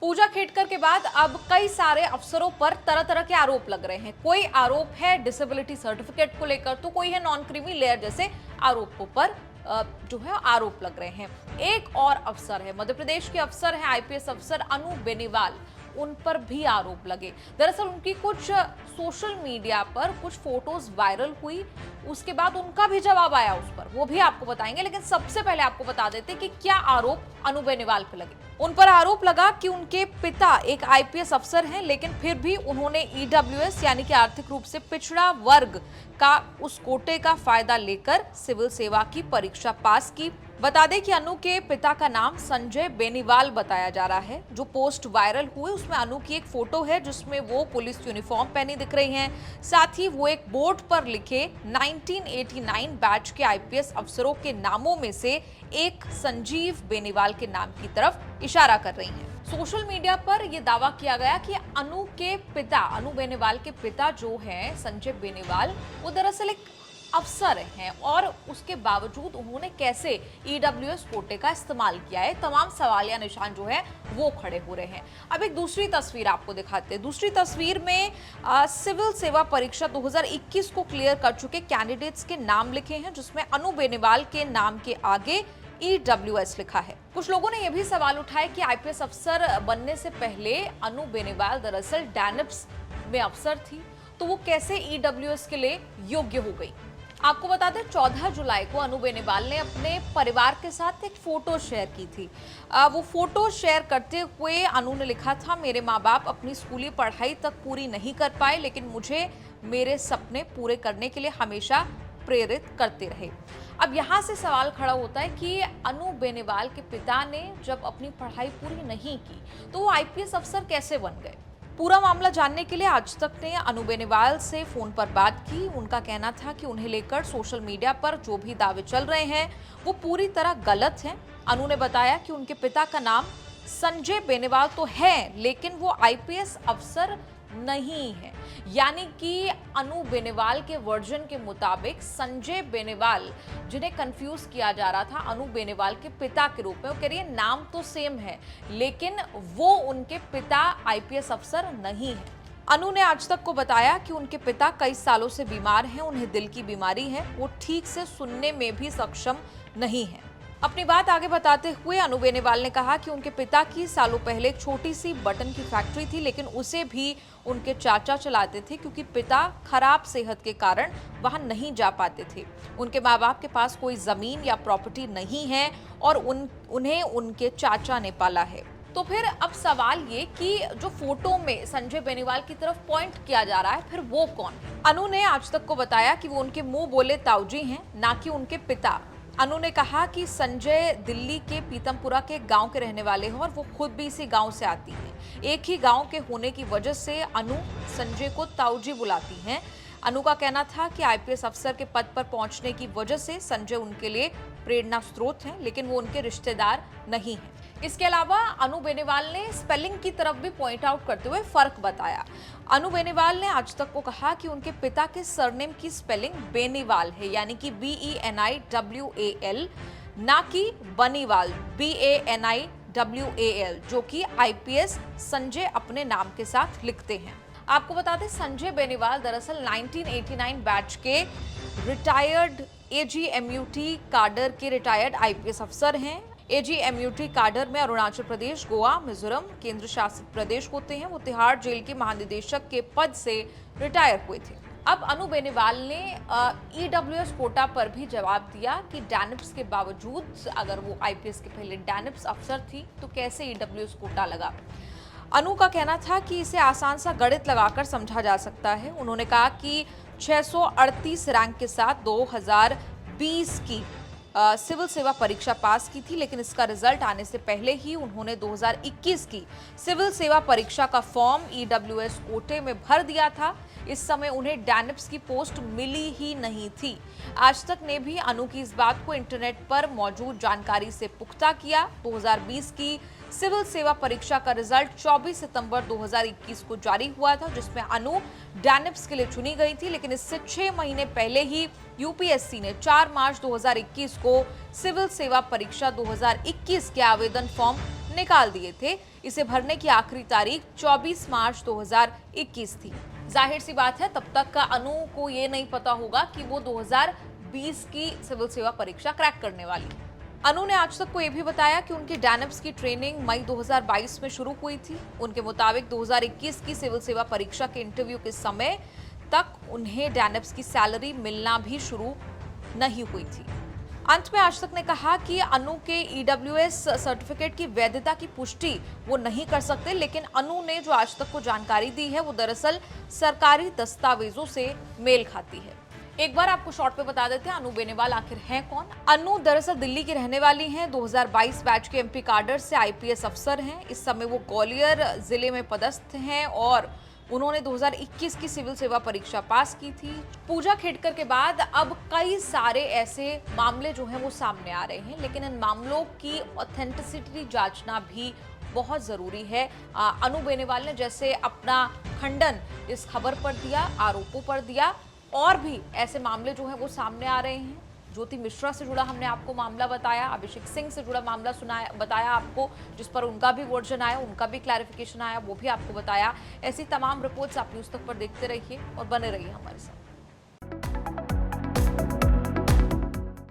पूजा खेडकर के बाद अब कई सारे अफसरों पर तरह तरह के आरोप लग रहे हैं। कोई आरोप है डिसेबिलिटी सर्टिफिकेट को लेकर, तो कोई है नॉन क्रीमी लेयर जैसे आरोपों पर जो है आरोप लग रहे हैं। एक और अफसर है, मध्य प्रदेश के अफसर है, आईपीएस अफसर अनु बेनीवाल, उन पर भी आरोप लगे। दरअसल उनकी कुछ सोशल मीडिया पर कुछ फोटोज वायरल हुई, उसके बाद उनका भी जवाब आया उस पर, वो भी आपको बताएंगे। लेकिन सबसे पहले आपको बता देते कि क्या आरोप अनु बेनीवाल पे लगे। उन पर आरोप लगा कि उनके पिता एक आईपीएस अफसर हैं, लेकिन फिर भी उन्होंने ईडब्ल्यूएस यानी कि आर्थिक रूप से पिछड़ा वर्ग का उस कोटे का फायदा लेकर सिविल सेवा की परीक्षा पास की। बता दें कि अनु के पिता का नाम संजय बेनीवाल बताया जा रहा है। जो पोस्ट वायरल हुई उसमें अनु की एक फोटो है जिसमें वो पुलिस यूनिफॉर्म पहनी दिख रही हैं। साथ ही वो एक बोर्ड पर लिखे 1989 बैच के आईपीएस अफसरों के नामों में से एक संजीव बेनीवाल के नाम की तरफ इशारा कर रही हैं। सोशल मीडिया पर यह दावा किया गया कि अनु के पिता, अनु बेनीवाल के पिता जो हैं संजय बेनीवाल, वो दरअसल एक अफसर हैं और उसके बावजूद उन्होंने कैसे ईडब्ल्यूएस कोटे का इस्तेमाल किया है। तमाम सवालिया निशान जो है वो खड़े हो रहे हैं। अब एक दूसरी तस्वीर आपको दिखाते हैं। दूसरी तस्वीर में सिविल सेवा परीक्षा 2021 को क्लियर कर चुके कैंडिडेट्स के नाम लिखे हैं, जिसमें अनु बेनीवाल के नाम के आगे ईडब्ल्यूएस लिखा है। कुछ लोगों ने यह भी सवाल उठाया कि आईपीएस अफसर बनने से पहले अनु बेनीवाल दरअसल डैनिप्स में अफसर थी, तो वो कैसे ईडब्ल्यूएस के लिए योग्य हो गई। आपको बता दें 14 जुलाई को अनु बेनीवाल ने अपने परिवार के साथ एक फोटो शेयर की थी। वो फोटो शेयर करते हुए अनु ने लिखा था, मेरे माँ बाप अपनी स्कूली पढ़ाई तक पूरी नहीं कर पाए, लेकिन मुझे मेरे सपने पूरे करने के लिए हमेशा प्रेरित करते रहे। अब यहाँ से सवाल खड़ा होता है कि अनु बेनीवाल के पिता ने जब अपनी पढ़ाई पूरी नहीं की तो वो आईपीएस अफसर कैसे बन गए। पूरा मामला जानने के लिए आज तक ने अनु बेनीवाल से फोन पर बात की। उनका कहना था कि उन्हें लेकर सोशल मीडिया पर जो भी दावे चल रहे हैं वो पूरी तरह गलत हैं। अनु ने बताया कि उनके पिता का नाम संजय बेनीवाल तो है, लेकिन वो आईपीएस अफसर नहीं है। यानी कि अनु बेनीवाल के वर्जन के मुताबिक संजय बेनीवाल, जिन्हें कंफ्यूज किया जा रहा था अनु बेनीवाल के पिता के रूप में, वो कह रही है नाम तो सेम है लेकिन वो उनके पिता आईपीएस अफसर नहीं है। अनु ने आज तक को बताया कि उनके पिता कई सालों से बीमार हैं, उन्हें दिल की बीमारी है, वो ठीक से सुनने में भी सक्षम नहीं है। अपनी बात आगे बताते हुए अनु बेनीवाल ने कहा कि उनके पिता की सालों पहले एक छोटी सी बटन की फैक्ट्री थी, लेकिन उसे भी उनके चाचा चलाते थे क्योंकि पिता खराब सेहत के कारण वहां नहीं जा पाते थे। उनके माँ बाप के पास कोई जमीन या प्रॉपर्टी नहीं है और उन्हें उनके चाचा ने पाला है। तो फिर अब सवाल ये कि जो फोटो में संजय बेनीवाल की तरफ पॉइंट किया जा रहा है, फिर वो कौन है। अनु ने आज तक को बताया कि वो उनके मुंह बोले ताऊजी हैं, ना कि उनके पिता। अनु ने कहा कि संजय दिल्ली के पीतमपुरा के गांव के रहने वाले हैं और वो खुद भी इसी गांव से आती हैं। एक ही गांव के होने की वजह से अनु संजय को ताऊजी बुलाती हैं। अनु का कहना था कि आईपीएस अफसर के पद पर पहुंचने की वजह से संजय उनके लिए प्रेरणा स्रोत हैं, लेकिन वो उनके रिश्तेदार नहीं हैं। इसके अलावा अनु बेनीवाल ने स्पेलिंग की तरफ भी पॉइंट आउट करते हुए फर्क बताया। अनु बेनीवाल ने आज तक को कहा कि उनके पिता के सरनेम की स्पेलिंग बेनीवाल है, यानी कि BENIWAL, ना कि बनीवाल BANIWAL, जो कि आईपीएस संजय अपने नाम के साथ लिखते हैं। आपको बता दें संजय बेनीवाल दरअसल 1989 बैच के रिटायर्ड AGMUT काडर के रिटायर्ड आईपीएस अफसर हैं। AGMUT काडर में अरुणाचल प्रदेश, गोवा, मिजोरम केंद्र शासित प्रदेश होते हैं। वो तिहाड़ जेल के महानिदेशक के पद से रिटायर हुए थे। अब अनु बेनीवाल ने ईडब्ल्यूएस कोटा पर भी जवाब दिया कि डैनिप्स के बावजूद, अगर वो आईपीएस के पहले डैनिप्स अफसर थी तो कैसे ईडब्ल्यूएस कोटा लगा। अनु का कहना था कि इसे आसान सा गणित लगाकर समझा जा सकता है। उन्होंने कहा कि 638 रैंक के साथ 2020 की सिविल सेवा परीक्षा पास की थी, लेकिन इसका रिजल्ट आने से पहले ही उन्होंने 2021 की सिविल सेवा परीक्षा का फॉर्म ईडब्ल्यूएस कोटे में भर दिया था। इस समय उन्हें डैनिप्स की पोस्ट मिली ही नहीं थी। आज तक ने भी अनु की इस बात को इंटरनेट पर मौजूद जानकारी से पुख्ता किया। 2020 की सिविल सेवा परीक्षा का रिजल्ट 24 सितंबर 2021 को जारी हुआ था, जिसमें अनु डैनिप्स के लिए चुनी गई थी, लेकिन इससे 6 महीने पहले ही यूपीएससी ने 4 मार्च 2021 को सिविल सेवा परीक्षा 2021 के आवेदन फॉर्म निकाल दिए थे। इसे भरने की आखिरी तारीख 24 मार्च 2021 थी। जाहिर सी बात है, तब तक का अनु को ये नहीं पता होगा कि वो 2020 की सिविल सेवा परीक्षा क्रैक करने वाली है। अनु ने आज तक को ये भी बताया कि उनकी डैनप्स की ट्रेनिंग मई 2022 में शुरू हुई थी। उनके मुताबिक 2021 की सिविल सेवा परीक्षा के इंटरव्यू के समय तक उन्हें डैनप्स की सैलरी मिलना भी शुरू नहीं हुई थी। अंत में आज तक ने कहा कि अनु के ईडब्ल्यूएस सर्टिफिकेट की वैधता की पुष्टि वो नहीं कर सकते, लेकिन अनु ने जो आज तक को जानकारी दी है वो दरअसल सरकारी दस्तावेजों से मेल खाती है। एक बार आपको शॉर्ट पे बता देते हैं अनु बेनीवाल आखिर हैं कौन। अनु दरअसल दिल्ली की रहने वाली हैं। 2022 बैच के एमपी काडर से आईपीएस अफसर हैं। इस समय वो ग्वालियर जिले में पदस्थ हैं और उन्होंने 2021 की सिविल सेवा परीक्षा पास की थी। पूजा खेड़कर के बाद अब कई सारे ऐसे मामले जो हैं वो सामने आ रहे हैं, लेकिन इन मामलों की ऑथेंटिसिटी जांचना भी बहुत जरूरी है। अनु बेनीवाल ने जैसे अपना खंडन इस खबर पर दिया, आरोपों पर दिया, और भी ऐसे मामले जो हैं वो सामने आ रहे हैं। ज्योति मिश्रा से जुड़ा हमने आपको मामला बताया, अभिषेक सिंह से जुड़ा मामला बताया आपको, जिस पर उनका भी वर्जन आया, उनका भी क्लैरिफिकेशन आया, वो भी आपको बताया। ऐसी तमाम रिपोर्ट्स आप न्यूज़ तक पर देखते रहिए और बने रहिए हमारे साथ।